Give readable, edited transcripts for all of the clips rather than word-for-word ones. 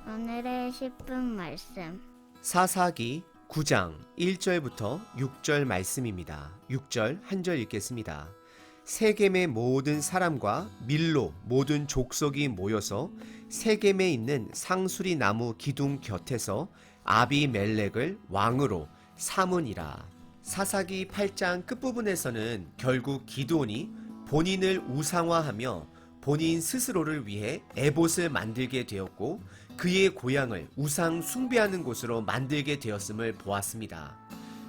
오늘의 10분 말씀. 사사기 9장 1절부터 6절 말씀입니다. 6절 한 절 읽겠습니다. 세겜의 모든 사람과 밀로 모든 족속이 모여서 세겜에 있는 상수리 나무 기둥 곁에서 아비멜렉을 왕으로 삼으니라. 사사기 8장 끝부분에서는 결국 기드온이 본인을 우상화하며 본인 스스로를 위해 에봇을 만들게 되었고 그의 고향을 우상 숭배하는 곳으로 만들게 되었음을 보았습니다.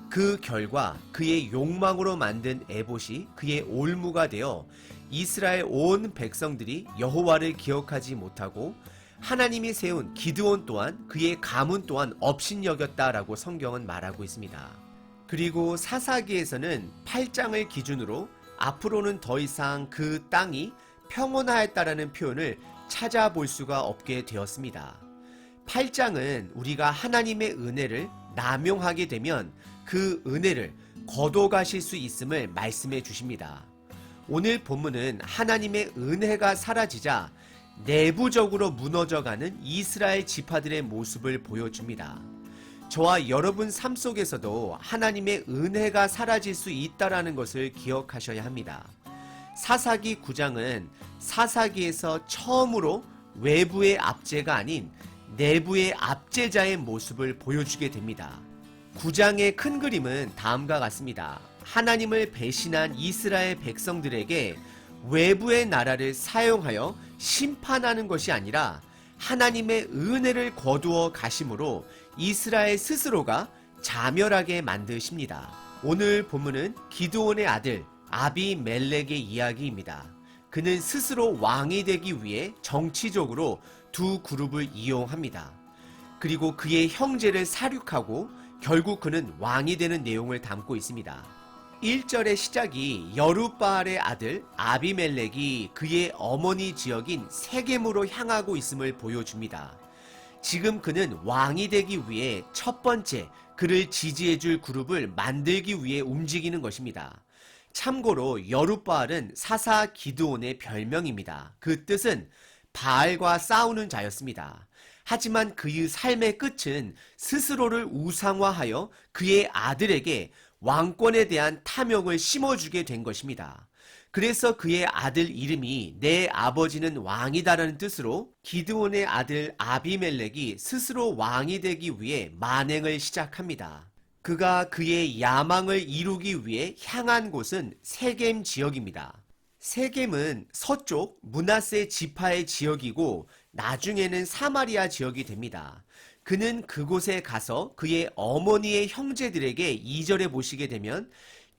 그 결과 그의 욕망으로 만든 에봇이 그의 올무가 되어 이스라엘 온 백성들이 여호와를 기억하지 못하고 하나님이 세운 기드온 또한 그의 가문 또한 업신여겼다라고 성경은 말하고 있습니다. 그리고 사사기에서는 8장을 기준으로 앞으로는 더 이상 그 땅이 평온하였다라는 표현을 찾아볼 수가 없게 되었습니다. 8장은 우리가 하나님의 은혜를 남용하게 되면 그 은혜를 거둬가실 수 있음을 말씀해 주십니다. 오늘 본문은 하나님의 은혜가 사라지자 내부적으로 무너져가는 이스라엘 지파들의 모습을 보여줍니다. 저와 여러분 삶 속에서도 하나님의 은혜가 사라질 수 있다는 것을 기억하셔야 합니다. 사사기 9장은 사사기에서 처음으로 외부의 압제가 아닌 내부의 압제자의 모습을 보여주게 됩니다. 9장의 큰 그림은 다음과 같습니다. 하나님을 배신한 이스라엘 백성들에게 외부의 나라를 사용하여 심판하는 것이 아니라 하나님의 은혜를 거두어 가심으로 이스라엘 스스로가 자멸하게 만드십니다. 오늘 본문은 기드온의 아들 아비멜렉의 이야기입니다. 그는 스스로 왕이 되기 위해 정치적으로 두 그룹을 이용합니다. 그리고 그의 형제를 사륙하고 결국 그는 왕이 되는 내용을 담고 있습니다. 1절의 시작이 여룻바알의 아들 아비멜렉이 그의 어머니 지역인 세겜으로 향하고 있음을 보여줍니다. 지금 그는 왕이 되기 위해 첫 번째 그를 지지해줄 그룹을 만들기 위해 움직이는 것입니다. 참고로 여룻바알은 사사 기드온의 별명입니다. 그 뜻은 바알과 싸우는 자였습니다. 하지만 그의 삶의 끝은 스스로를 우상화하여 그의 아들에게 왕권에 대한 탐욕을 심어주게 된 것입니다. 그래서 그의 아들 이름이 내 아버지는 왕이다라는 뜻으로 기드온의 아들 아비멜렉이 스스로 왕이 되기 위해 만행을 시작합니다. 그가 그의 야망을 이루기 위해 향한 곳은 세겜 지역입니다. 세겜은 서쪽 므낫세 지파의 지역이고 나중에는 사마리아 지역이 됩니다. 그는 그곳에 가서 그의 어머니의 형제들에게 2절에 보시게 되면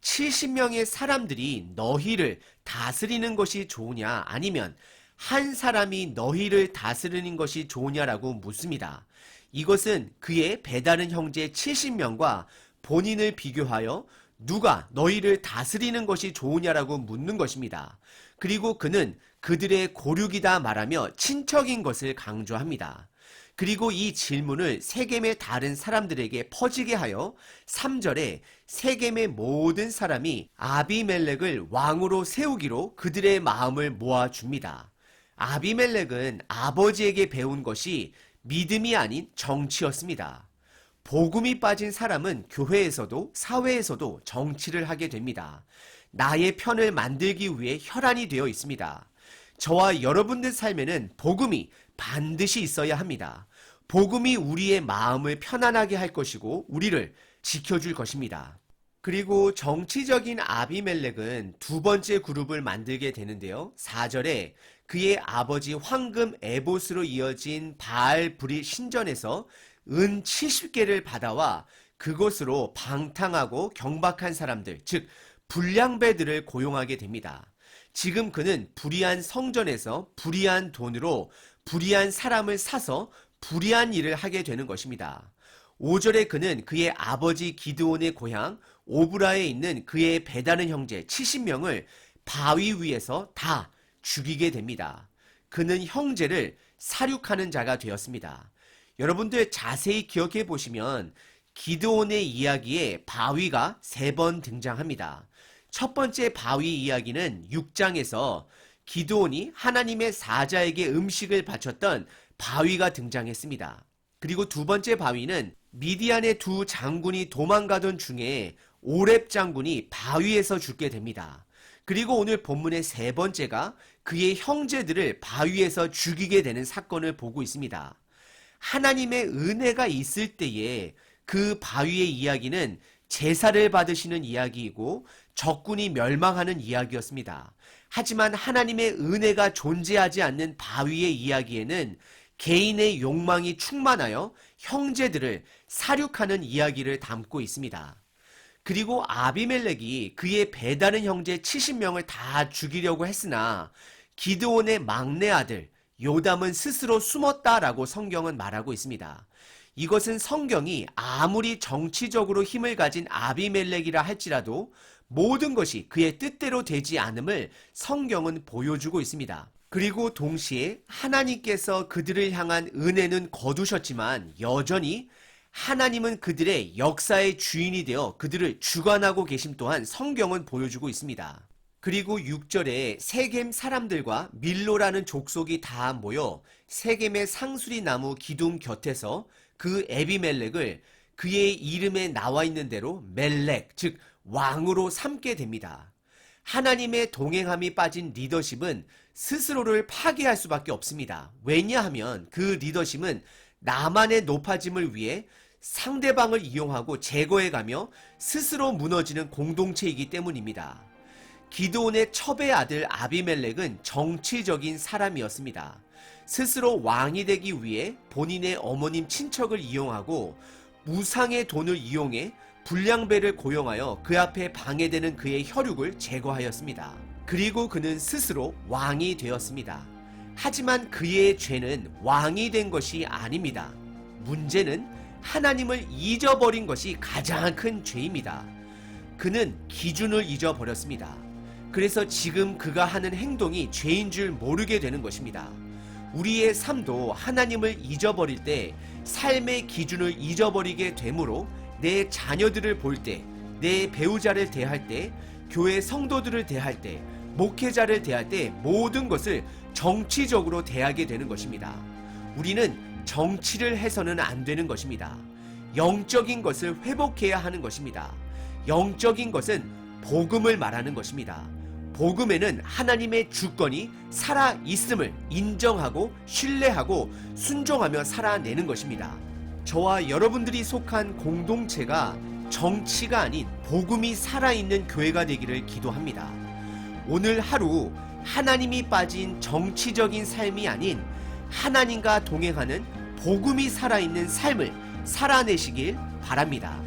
70명의 사람들이 너희를 다스리는 것이 좋으냐 아니면 한 사람이 너희를 다스리는 것이 좋으냐라고 묻습니다. 이것은 그의 배다른 형제 70명과 본인을 비교하여 누가 너희를 다스리는 것이 좋으냐라고 묻는 것입니다. 그리고 그는 그들의 고륙이다 말하며 친척인 것을 강조합니다. 그리고 이 질문을 세겜의 다른 사람들에게 퍼지게 하여 3절에 세겜의 모든 사람이 아비멜렉을 왕으로 세우기로 그들의 마음을 모아줍니다. 아비멜렉은 아버지에게 배운 것이 믿음이 아닌 정치였습니다. 복음이 빠진 사람은 교회에서도 사회에서도 정치를 하게 됩니다. 나의 편을 만들기 위해 혈안이 되어 있습니다. 저와 여러분들 삶에는 복음이 반드시 있어야 합니다. 복음이 우리의 마음을 편안하게 할 것이고 우리를 지켜줄 것입니다. 그리고 정치적인 아비멜렉은 두 번째 그룹을 만들게 되는데요. 4절에 그의 아버지 황금 에봇으로 이어진 바알 브릿 신전에서 은 70개를 받아와 그곳으로 방탕하고 경박한 사람들, 즉 불량배들을 고용하게 됩니다. 지금 그는 불의한 성전에서 불의한 돈으로 불의한 사람을 사서 불의한 일을 하게 되는 것입니다. 5절에 그는 그의 아버지 기드온의 고향 오브라에 있는 그의 배다른 형제 70명을 바위 위에서 다 죽이게 됩니다. 그는 형제를 사륙하는 자가 되었습니다. 여러분들 자세히 기억해 보시면 기드온의 이야기에 바위가 3번 등장합니다. 첫 번째 바위 이야기는 6장에서 기드온이 하나님의 사자에게 음식을 바쳤던 바위가 등장했습니다. 그리고 두 번째 바위는 미디안의 두 장군이 도망가던 중에 오렙 장군이 바위에서 죽게 됩니다. 그리고 오늘 본문의 세 번째가 그의 형제들을 바위에서 죽이게 되는 사건을 보고 있습니다. 하나님의 은혜가 있을 때에 그 바위의 이야기는 제사를 받으시는 이야기이고 적군이 멸망하는 이야기였습니다. 하지만 하나님의 은혜가 존재하지 않는 바위의 이야기에는 개인의 욕망이 충만하여 형제들을 살육하는 이야기를 담고 있습니다. 그리고 아비멜렉이 그의 배다른 형제 70명을 다 죽이려고 했으나 기드온의 막내 아들 요담은 스스로 숨었다라고 성경은 말하고 있습니다. 이것은 성경이 아무리 정치적으로 힘을 가진 아비멜렉이라 할지라도 모든 것이 그의 뜻대로 되지 않음을 성경은 보여주고 있습니다. 그리고 동시에 하나님께서 그들을 향한 은혜는 거두셨지만 여전히 하나님은 그들의 역사의 주인이 되어 그들을 주관하고 계심 또한 성경은 보여주고 있습니다. 그리고 6절에 세겜 사람들과 밀로라는 족속이 다 모여 세겜의 상수리 나무 기둥 곁에서 그 에비멜렉을 그의 이름에 나와 있는 대로 멜렉, 즉 왕으로 삼게 됩니다. 하나님의 동행함이 빠진 리더십은 스스로를 파괴할 수밖에 없습니다. 왜냐하면 그 리더십은 나만의 높아짐을 위해 상대방을 이용하고 제거해가며 스스로 무너지는 공동체이기 때문입니다. 기드온의 첩의 아들 아비멜렉은 정치적인 사람이었습니다. 스스로 왕이 되기 위해 본인의 어머님 친척을 이용하고 무상의 돈을 이용해 불량배를 고용하여 그 앞에 방해되는 그의 혈육을 제거하였습니다. 그리고 그는 스스로 왕이 되었습니다. 하지만 그의 죄는 왕이 된 것이 아닙니다. 문제는 하나님을 잊어버린 것이 가장 큰 죄입니다. 그는 기준을 잊어버렸습니다. 그래서 지금 그가 하는 행동이 죄인 줄 모르게 되는 것입니다. 우리의 삶도 하나님을 잊어버릴 때 삶의 기준을 잊어버리게 되므로 내 자녀들을 볼 때, 내 배우자를 대할 때, 교회 성도들을 대할 때, 목회자를 대할 때 모든 것을 정치적으로 대하게 되는 것입니다. 우리는 정치를 해서는 안 되는 것입니다. 영적인 것을 회복해야 하는 것입니다. 영적인 것은 복음을 말하는 것입니다. 복음에는 하나님의 주권이 살아있음을 인정하고 신뢰하고 순종하며 살아내는 것입니다. 저와 여러분들이 속한 공동체가 정치가 아닌 복음이 살아있는 교회가 되기를 기도합니다. 오늘 하루 하나님이 빠진 정치적인 삶이 아닌 하나님과 동행하는 복음이 살아있는 삶을 살아내시길 바랍니다.